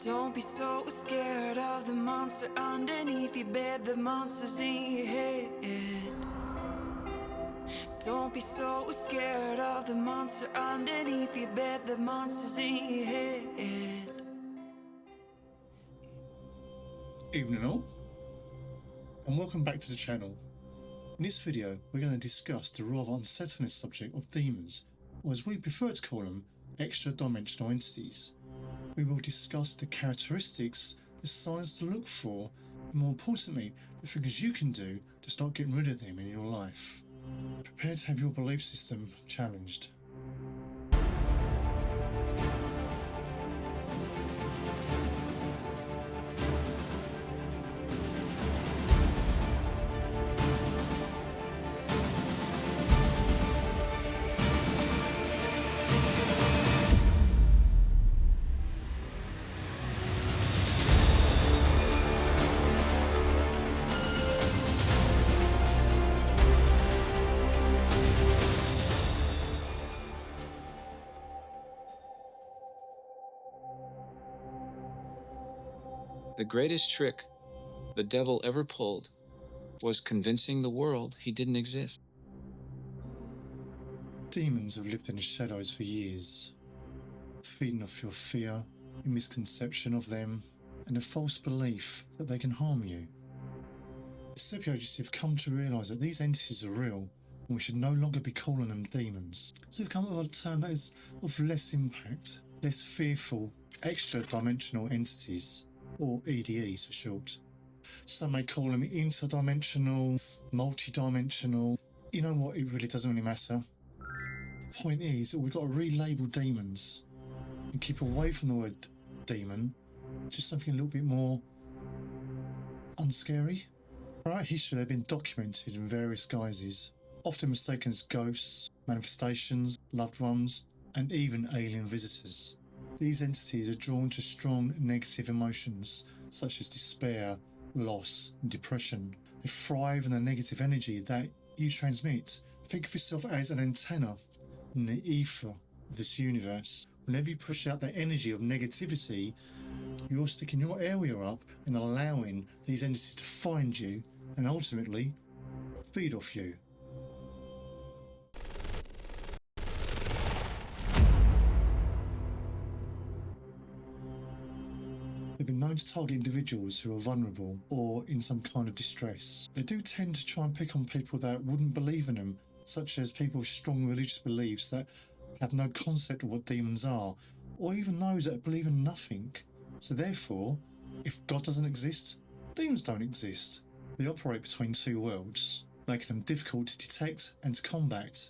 Don't be so scared of the monster underneath your bed, the monster's in your head. Don't be so scared of the monster underneath your bed, the monster's in your head. Evening all, and welcome back to the channel. In this video we're going to discuss the rather unsettling subject of demons, or as we prefer to call them, extra-dimensional entities. We will discuss the characteristics, the signs to look for, and more importantly, the things you can do to start getting rid of them in your life. Prepare to have your belief system challenged. The greatest trick the devil ever pulled was convincing the world he didn't exist. Demons have lived in the shadows for years, feeding off your fear, your misconception of them, and a false belief that they can harm you. The SEPI agency have come to realise that these entities are real, and we should no longer be calling them demons. So we've come up with a term that is of less impact, less fearful, extra-dimensional entities, or EDEs for short. Some may call them interdimensional, multi-dimensional. You know what, it really doesn't really matter. The point is that we've got to relabel demons and keep away from the word demon, just something a little bit more unscary. Throughout history they've been documented in various guises, often mistaken as ghosts, manifestations, loved ones, and even alien visitors. These entities are drawn to strong negative emotions such as despair, loss, and depression. They thrive on the negative energy that you transmit. Think of yourself as an antenna in the ether of this universe. Whenever you push out that energy of negativity, you're sticking your area up and allowing these entities to find you and ultimately feed off you. They've been known to target individuals who are vulnerable or in some kind of distress. They do tend to try and pick on people that wouldn't believe in them, such as people with strong religious beliefs that have no concept of what demons are, or even those that believe in nothing. So therefore, if God doesn't exist, demons don't exist. They operate between two worlds, making them difficult to detect and to combat.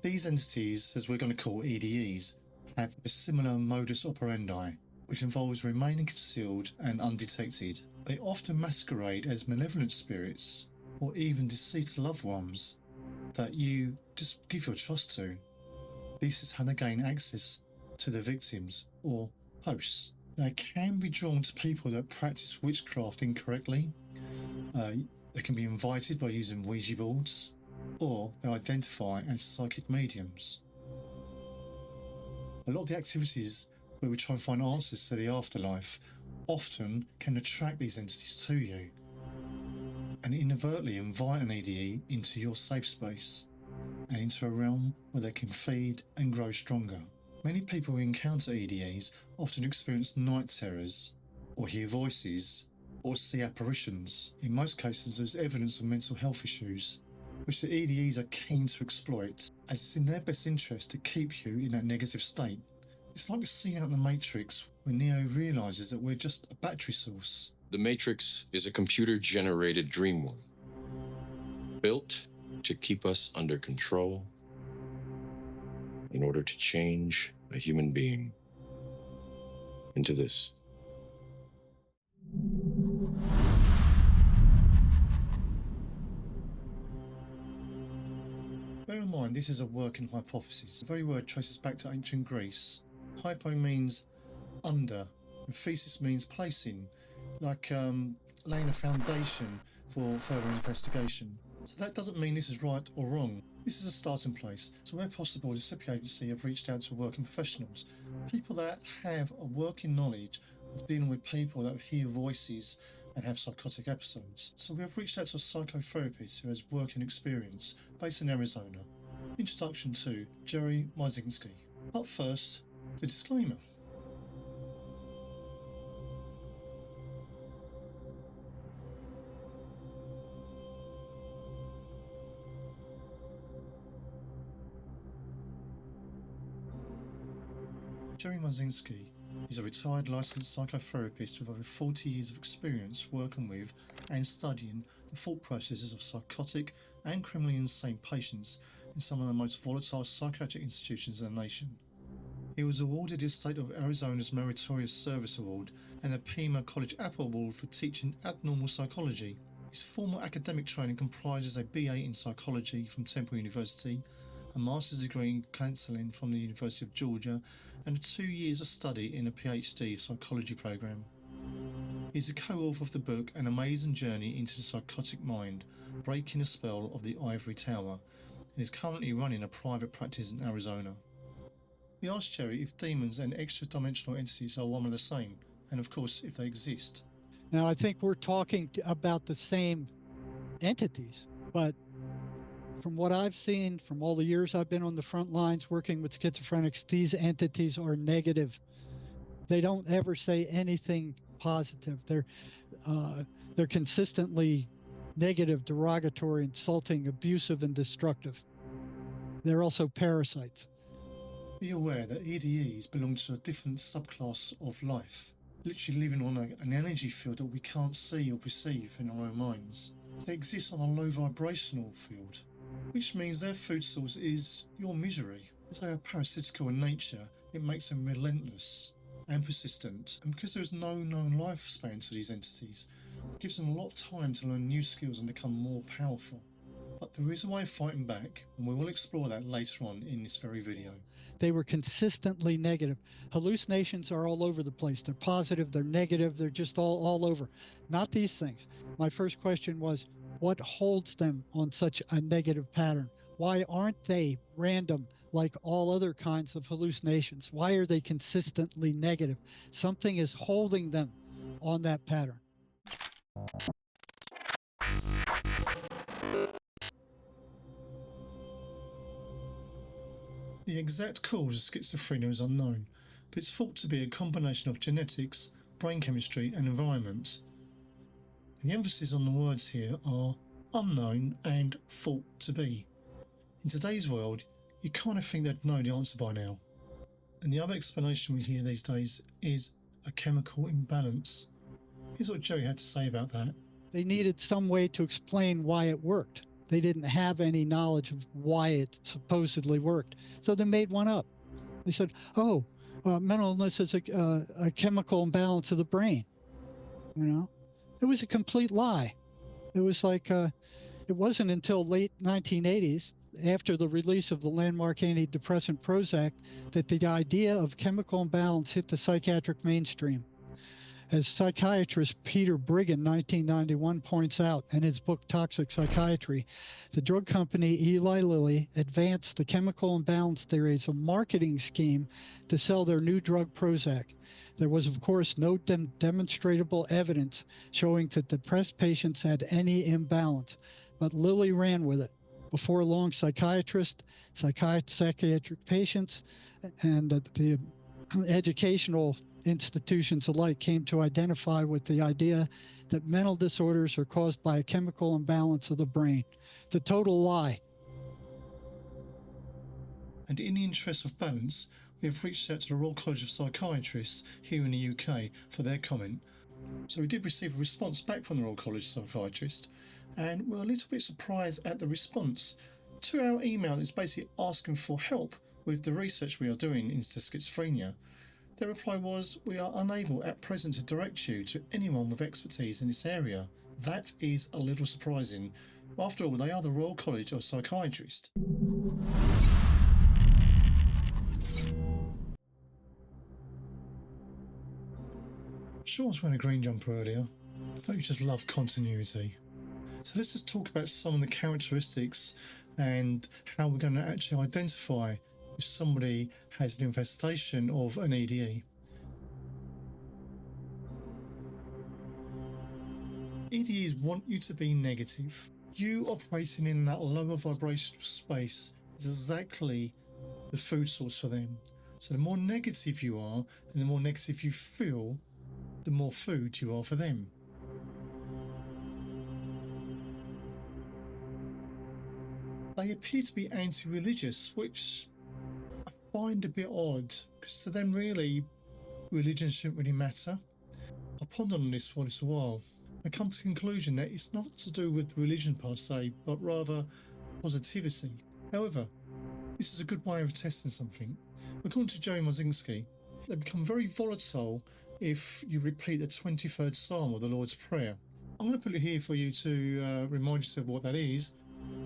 These entities, as we're going to call EDEs, have a similar modus operandi, which involves remaining concealed and undetected. They often masquerade as malevolent spirits or even deceased loved ones that you just give your trust to. This is how they gain access to the victims or hosts. They can be drawn to people that practice witchcraft incorrectly. They can be invited by using Ouija boards, or they identify as psychic mediums. A lot of the activities where we try and find answers to the afterlife often can attract these entities to you and inadvertently invite an EDE into your safe space and into a realm where they can feed and grow stronger. Many people who encounter EDEs often experience night terrors or hear voices or see apparitions. In most cases there's evidence of mental health issues which the EDEs are keen to exploit, as it's in their best interest to keep you in that negative state. It's like a scene out in the Matrix when Neo realises that we're just a battery source. The Matrix is a computer-generated dream world, built to keep us under control in order to change a human being into this. Bear in mind this is a working hypothesis. The very word traces back to ancient Greece. Hypo means under, and thesis means placing, like laying a foundation for further investigation. So that doesn't mean this is right or wrong. This is a starting place. So where possible, the SEPI agency have reached out to working professionals, people that have a working knowledge of dealing with people that hear voices and have psychotic episodes. So we have reached out to a psychotherapist who has working experience based in Arizona. Introduction to Jerry Marzinsky. But first, the disclaimer. Jerry Marzinsky is a retired licensed psychotherapist with over 40 years of experience working with and studying the thought processes of psychotic and criminally insane patients in some of the most volatile psychiatric institutions in the nation. He was awarded the State of Arizona's Meritorious Service Award and the Pima College Apple Award for teaching abnormal psychology. His formal academic training comprises a BA in psychology from Temple University, a master's degree in counselling from the University of Georgia, and 2 years of study in a PhD psychology program. He is a co-author of the book An Amazing Journey into the Psychotic Mind, Breaking the Spell of the Ivory Tower, and is currently running a private practice in Arizona. We asked Jerry if demons and extra-dimensional entities are one and the same, and of course if they exist. Now, I think we're talking about the same entities, but from what I've seen, from all the years I've been on the front lines working with schizophrenics, these entities are negative. They don't ever say anything positive. They're consistently negative, derogatory, insulting, abusive, and destructive. They're also parasites. Be aware that EDEs belong to a different subclass of life, literally living on an energy field that we can't see or perceive in our own minds. They exist on a low vibrational field, which means their food source is your misery. As they are parasitical in nature, it makes them relentless and persistent, and because there is no known lifespan to these entities, it gives them a lot of time to learn new skills and become more powerful. But there is a way of fighting back, and we will explore that later on in this very video. They were consistently negative. Hallucinations are all over the place. They're positive, they're negative, they're just all over. Not these things. My first question was, what holds them on such a negative pattern? Why aren't they random like all other kinds of hallucinations? Why are they consistently negative? Something is holding them on that pattern. The exact cause of schizophrenia is unknown, but it's thought to be a combination of genetics, brain chemistry, and environment. The emphasis on the words here are unknown and thought to be. In today's world, you kind of think they'd know the answer by now. And the other explanation we hear these days is a chemical imbalance. Here's what Jerry had to say about that. They needed some way to explain why it worked. They didn't have any knowledge of why it supposedly worked. So they made one up. They said, oh, mental illness is a chemical imbalance of the brain. You know, it was a complete lie. It was like, it wasn't until late 1980s, after the release of the landmark antidepressant Prozac, that the idea of chemical imbalance hit the psychiatric mainstream. As psychiatrist Peter Brigham, 1991, points out in his book Toxic Psychiatry, the drug company Eli Lilly advanced the chemical imbalance theory as a marketing scheme to sell their new drug Prozac. There was, of course, no demonstrable evidence showing that depressed patients had any imbalance, but Lilly ran with it. Before long, psychiatrists, psychiatric patients, and the educational institutions alike came to identify with the idea that mental disorders are caused by a chemical imbalance of the brain. The total lie. And in the interest of balance, we have reached out to the Royal College of Psychiatrists here in the UK for their comment. So we did receive a response back from the Royal College of Psychiatrists, and we're a little bit surprised at the response to our email that's basically asking for help with the research we are doing into schizophrenia. Their reply was, we are unable at present to direct you to anyone with expertise in this area. That is a little surprising. After all, they are the Royal College of Psychiatrists. Sure, I was wearing a green jumper earlier. Don't you just love continuity? So let's just talk about some of the characteristics and how we're going to actually identify if somebody has an infestation of an EDE. EDEs want you to be negative. You operating in that lower vibrational space is exactly the food source for them. So the more negative you are and the more negative you feel, the more food you are for them. They appear to be anti-religious, which I find a bit odd, because to them really, religion shouldn't really matter. I pondered on this for a little while and come to the conclusion that it's not to do with religion per se, but rather positivity. However, this is a good way of testing something. According to Jerry Marzinsky, they become very volatile if you repeat the 23rd Psalm of the Lord's Prayer. I'm going to put it here for you to remind yourself what that is,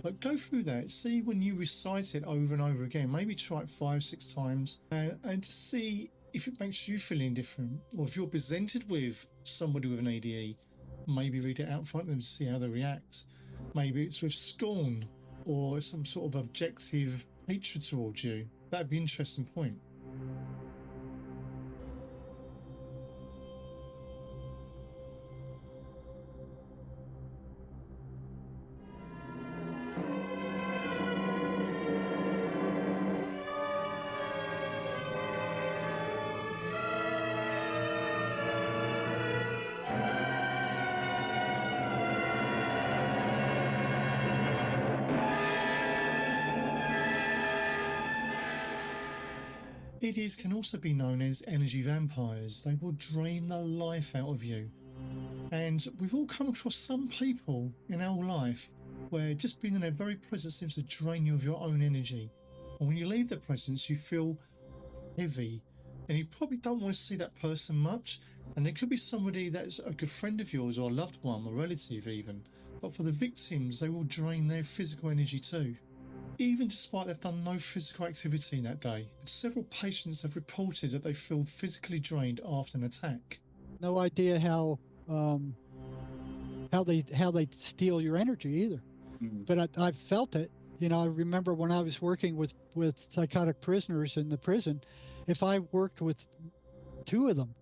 but go through that, see when you recite it over and over again, maybe try it 5-6 times, and to see if it makes you feel any different, or if you're presented with somebody with an EDE, maybe read it out in front of them to see how they react. Maybe it's with scorn or some sort of objective hatred towards you. That'd be an interesting point. EDEs can also be known as energy vampires. They will drain the life out of you. And we've all come across some people in our life where just being in their very presence seems to drain you of your own energy. And when you leave their presence, you feel heavy. And you probably don't want to see that person much. And there could be somebody that's a good friend of yours, or a loved one, or relative even. But for the victims, they will drain their physical energy too, even despite they've done no physical activity that day. Several patients have reported that they feel physically drained after an attack. No idea how they steal your energy either. But I've felt it. You know, I remember when I was working with psychotic prisoners in the prison, if I worked with 2 of them,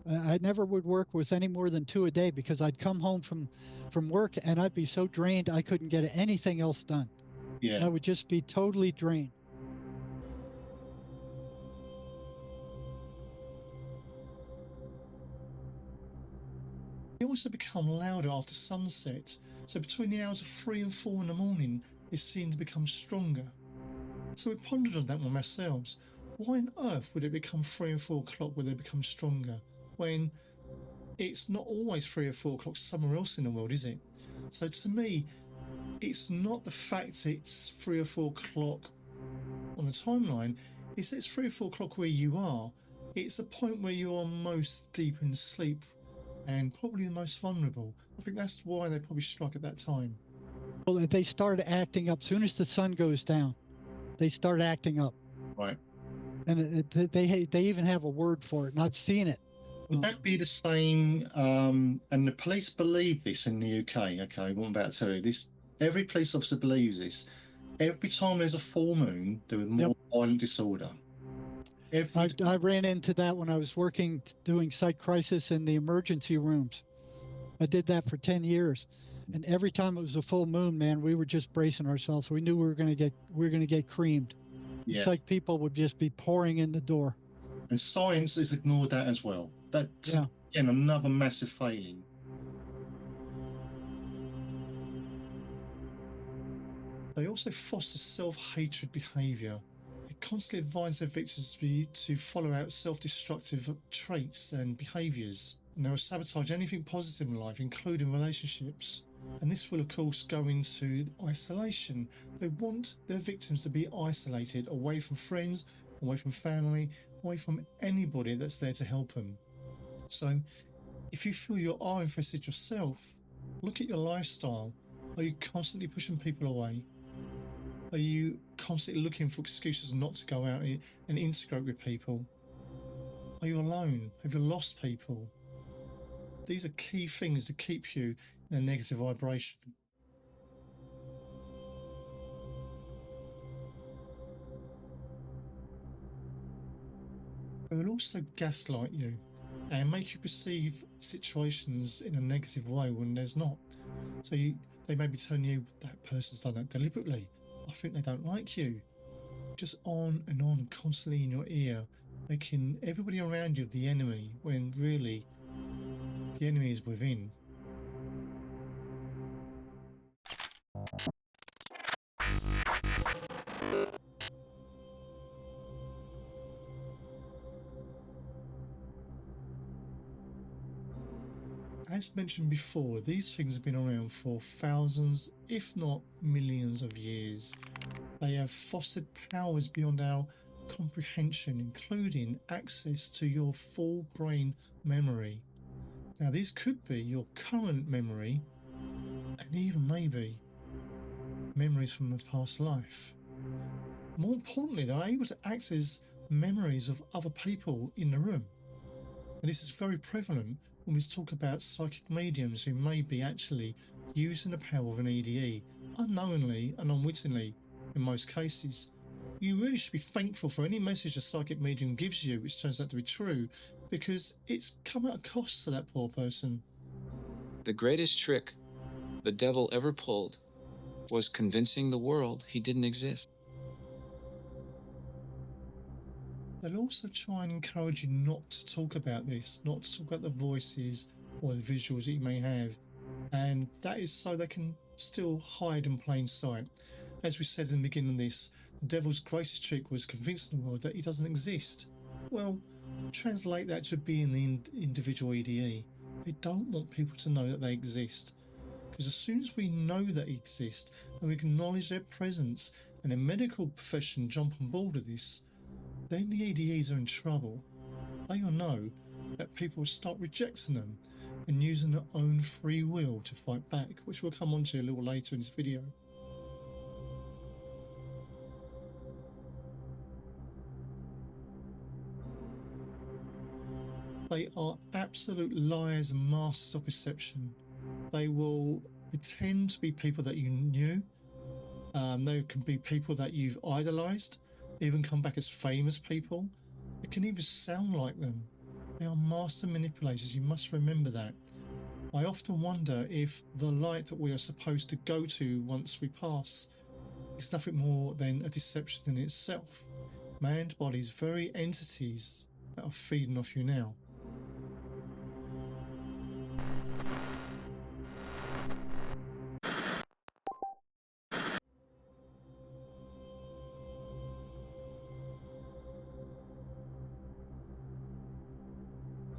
I never would work with any more than 2 a day, because I'd come home from work and I'd be so drained I couldn't get anything else done. Yeah. I would just be totally drained. They also become louder after sunset, so between the hours of 3 and 4 in the morning, they seem to become stronger. So we pondered on that one ourselves. Why on earth would it become 3 and 4 o'clock where they become stronger, when it's not always 3 or 4 o'clock somewhere else in the world, is it? So to me, it's not the fact it's 3 or 4 o'clock on the timeline, it's that it's 3 or 4 o'clock where you are. It's a point where you are most deep in sleep and probably the most vulnerable. I think that's why they probably strike at that time. Well, they start acting up. As soon as the sun goes down, they start acting up. Right. And they even have a word for it, and I've seen it. Would that be the same? And the police believe this in the UK. Okay, what I'm about to tell you, this, every police officer believes this. Every time there's a full moon, there is more violent disorder. I ran into that when I was working doing psych crisis in the emergency rooms. I did that for 10 years, and every time it was a full moon, man, we were just bracing ourselves. We knew we were going to get creamed. Yeah. Psych people would just be pouring in the door. And science has ignored that as well. That's again another massive failing. They also foster self-hatred behaviour. They constantly advise their victims to follow out self-destructive traits and behaviours, and they will sabotage anything positive in life, including relationships. And this will of course go into isolation. They want their victims to be isolated, away from friends, away from family, away from anybody that's there to help them. So if you feel you are infested yourself, look at your lifestyle. Are you constantly pushing people away? Are you constantly looking for excuses not to go out and integrate with people? Are you alone? Have you lost people? These are key things to keep you in a negative vibration. They will also gaslight you. and make you perceive situations in a negative way when there's not. So they may be telling you that person's done that deliberately. I think they don't like you. Just on and constantly in your ear, making everybody around you the enemy when really the enemy is within. As mentioned before, these things have been around for thousands, if not millions of years. They have fostered powers beyond our comprehension, including access to your full brain memory. Now, these could be your current memory, and even maybe memories from a past life. More importantly, they're able to access memories of other people in the room. And this is very prevalent when we talk about psychic mediums who may be actually using the power of an EDE, unknowingly and unwittingly in most cases. You really should be thankful for any message a psychic medium gives you which turns out to be true, because it's come at a cost to that poor person. The greatest trick the devil ever pulled was convincing the world he didn't exist. They'll also try and encourage you not to talk about this, not to talk about the voices or the visuals that you may have, and that is so they can still hide in plain sight. As we said in the beginning of this, the devil's greatest trick was convincing the world that he doesn't exist. Well, translate that to being the individual EDE. They don't want people to know that they exist, because as soon as we know that they exist and we acknowledge their presence and the medical profession jump on board with this, then the EDEs are in trouble. They will know that people will start rejecting them and using their own free will to fight back, which we'll come on to a little later in this video. They are absolute liars and masters of perception. They will pretend to be people that you knew. They can be people that you've idolized, even come back as famous people. It can even sound like them. They are master manipulators, you must remember that. I often wonder if the light that we are supposed to go to once we pass is nothing more than a deception in itself, manned by these very entities that are feeding off you now.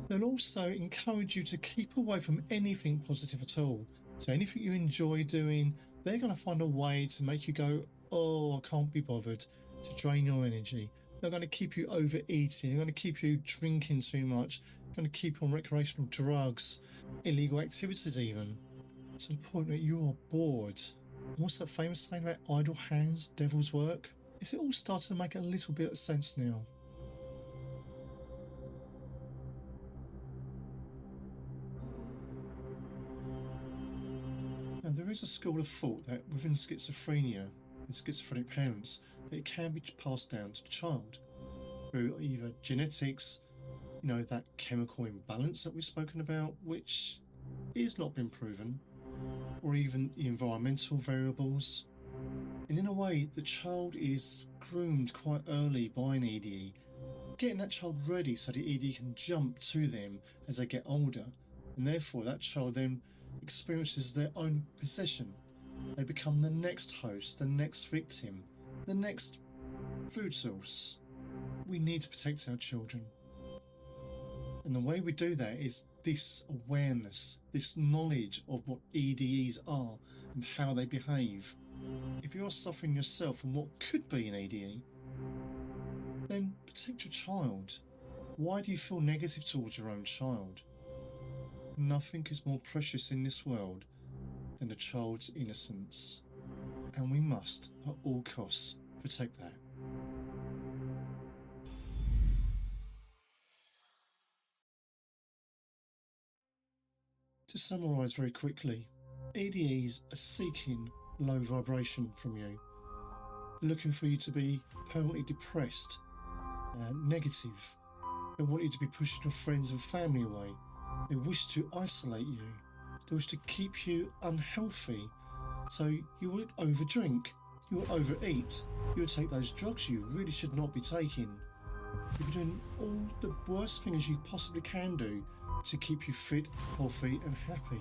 They'll also encourage you to keep away from anything positive at all. So anything you enjoy doing, they're going to find a way to make you go, oh, I can't be bothered, to drain your energy. They're going to keep you overeating, they're going to keep you drinking too much, they're going to keep you on recreational drugs, illegal activities even, to the point that you are bored. What's that famous saying about idle hands, devil's work? Is it all starting to make a little bit of sense now? Now, there is a school of thought that within schizophrenia and schizophrenic parents, that it can be passed down to the child through either genetics, that chemical imbalance that we've spoken about, which is not been proven, or even the environmental variables. And in a way, the child is groomed quite early by an EDE, getting that child ready so the EDE can jump to them as they get older, and therefore that child then experiences their own possession. They become the next host, the next victim, the next food source. We need to protect our children. And the way we do that is this awareness, this knowledge of what EDEs are and how they behave. If you are suffering yourself from what could be an EDE, then protect your child. Why do you feel negative towards your own child? Nothing is more precious in this world than a child's innocence, and we must, at all costs, protect that. To summarise very quickly, EDEs are seeking low vibration from you. They're looking for you to be permanently depressed, negative, They want you to be pushing your friends and family away. They wish to isolate you. They wish to keep you unhealthy. So you will overdrink, you will overeat, you will take those drugs you really should not be taking. You'll be doing all the worst things you possibly can do to keep you fit, healthy and happy.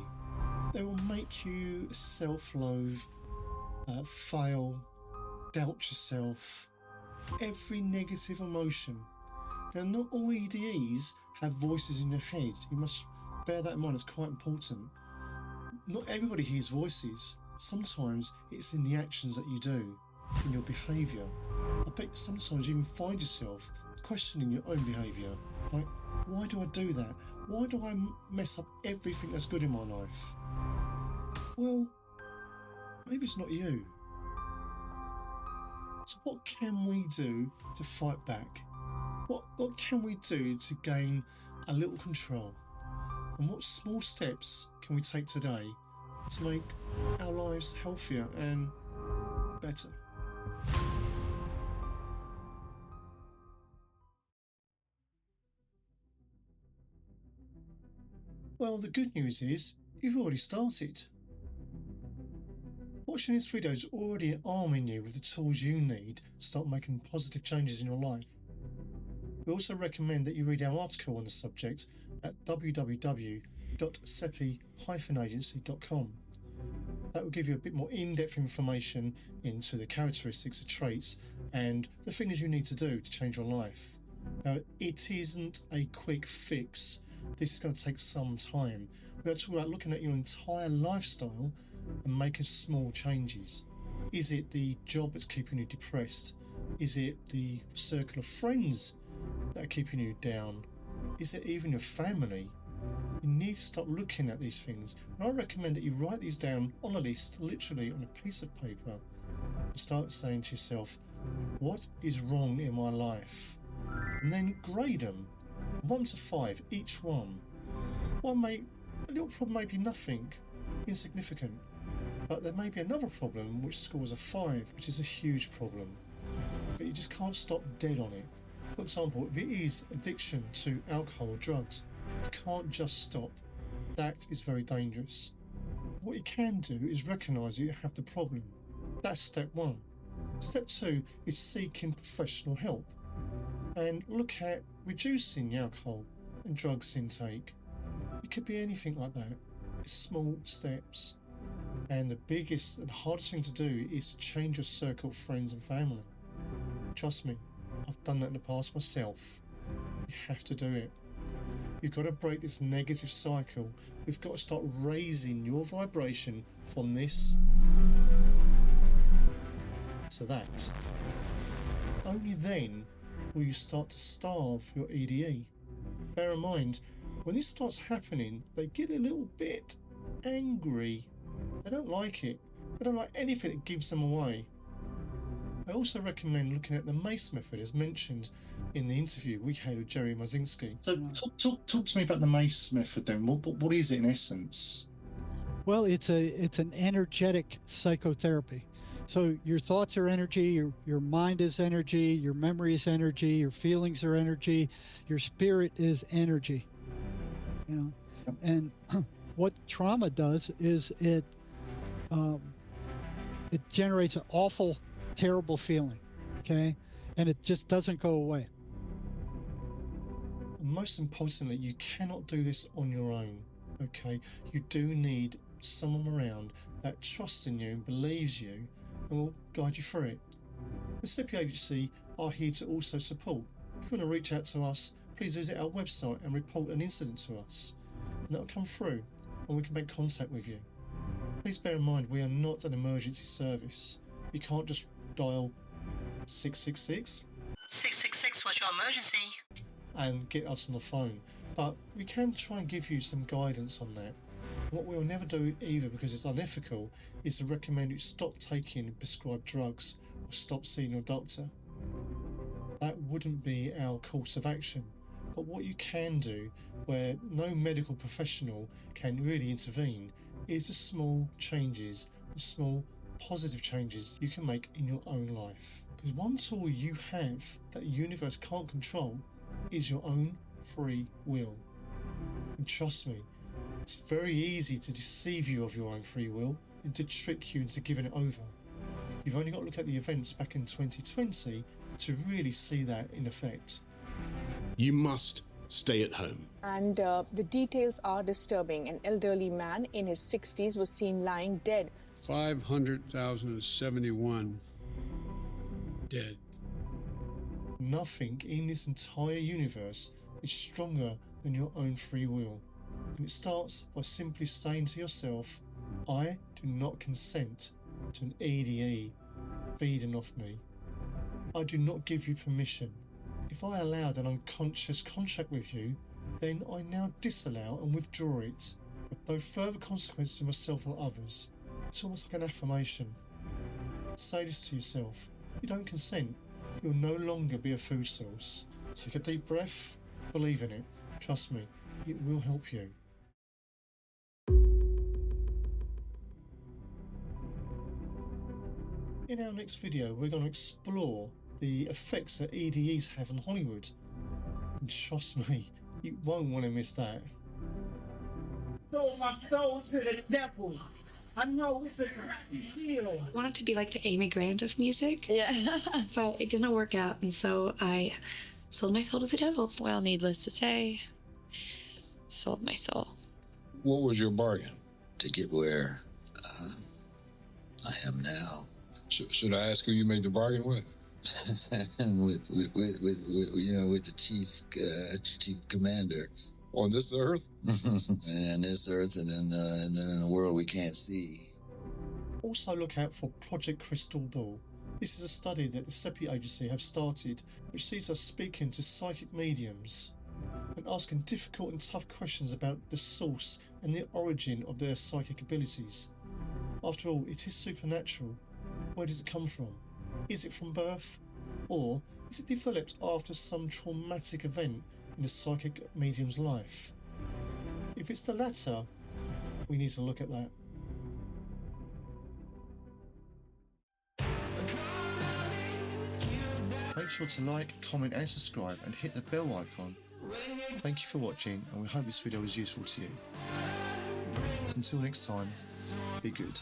They will make you self-loathe, fail, doubt yourself, every negative emotion. Now, not all EDEs have voices in your head. You must bear that in mind, it's quite important. Not everybody hears voices. Sometimes it's in the actions that you do, in your behaviour. I bet sometimes you even find yourself questioning your own behaviour. Like, why do I do that? Why do I mess up everything that's good in my life? Well, maybe it's not you. So what can we do to fight back? What can we do to gain a little control? And what small steps can we take today to make our lives healthier and better? Well, the good news is you've already started. Watching this video is already arming you with the tools you need to start making positive changes in your life. We also recommend that you read our article on the subject at www.sepi-agency.com. That will give you a bit more in-depth information into the characteristics of traits and the things you need to do to change your life. Now, it isn't a quick fix. This is going to take some time. We are talking about looking at your entire lifestyle and making small changes. Is it the job that's keeping you depressed? Is it the circle of friends that are keeping you down? Is it even your family? You need to start looking at these things. And I recommend that you write these down on a list, literally on a piece of paper, and start saying to yourself, what is wrong in my life? And then grade them, 1 to 5, each one. A little problem may be nothing, insignificant, but there may be another problem which scores a 5, which is a huge problem. But you just can't stop dead on it. For example, if it is addiction to alcohol or drugs, you can't just stop. That is very dangerous. What you can do is recognise that you have the problem. That's step 1. Step 2 is seeking professional help and look at reducing the alcohol and drugs intake. It could be anything like that. It's small steps. And the biggest and hardest thing to do is to change your circle of friends and family. Trust me, I've done that in the past myself. You have to do it. You've got to break this negative cycle. We've got to start raising your vibration from this to that. Only then will you start to starve your EDE. Bear in mind, when this starts happening, they get a little bit angry. They don't like it. They don't like anything that gives them away. I also recommend looking at the MACE Method as mentioned in the interview we had with Jerry Marzinsky. So talk to me about the MACE Method then. What is it in essence? Well, it's an energetic psychotherapy. So your thoughts are energy, your mind is energy, your memory is energy, your feelings are energy, your spirit is energy. You know, and what trauma does is it generates an awful, terrible feeling, okay, and it just doesn't go away. And most importantly, you cannot do this on your own. Okay, you do need someone around that trusts in you and believes you and will guide you through it. The SEPI agency are here to also support. If you want to reach out to us, please visit our website and report an incident to us, and that will come through and we can make contact with you. Please bear in mind, we are not an emergency service. You can't just dial 666 666, what's your emergency? and get us on the phone, but we can try and give you some guidance on that. What we'll never do either, because it's unethical, is to recommend you stop taking prescribed drugs or stop seeing your doctor. That wouldn't be our course of action. But what you can do, where no medical professional can really intervene, is the small changes, the small positive changes you can make in your own life. Because one tool you have that the universe can't control is your own free will. And trust me, it's very easy to deceive you of your own free will and to trick you into giving it over. You've only got to look at the events back in 2020 to really see that in effect. You must stay at home. And the details are disturbing. An elderly man in his 60s was seen lying dead. 500,071 dead. Nothing in this entire universe is stronger than your own free will. And it starts by simply saying to yourself, I do not consent to an EDE feeding off me. I do not give you permission. If I allowed an unconscious contract with you, then I now disallow and withdraw it, with no further consequence to myself or others. It's almost like an affirmation. Say this to yourself. You don't consent, you'll no longer be a food source. Take a deep breath, believe in it. Trust me, it will help you. In our next video, we're going to explore the effects that EDEs have on Hollywood. And trust me, you won't want to miss that. Sold my soul to the devil. I know it's a deal. I wanted to be like the Amy Grant of music. Yeah. But it didn't work out, and so I sold my soul to the devil. Well, needless to say, sold my soul. What was your bargain? To get where I am now. Should I ask who you made the bargain with? with the chief commander. On this earth? And on this earth, and then in a world we can't see. Also look out for Project Crystal Ball. This is a study that the SEPI agency have started, which sees us speaking to psychic mediums and asking difficult and tough questions about the source and the origin of their psychic abilities. After all, it is supernatural. Where does it come from? Is it from birth? Or is it developed after some traumatic event in a psychic medium's life? If it's the latter, we need to look at that. Make sure to like, comment and subscribe and hit the bell icon. Thank you for watching, and we hope this video was useful to you. Until next time, be good.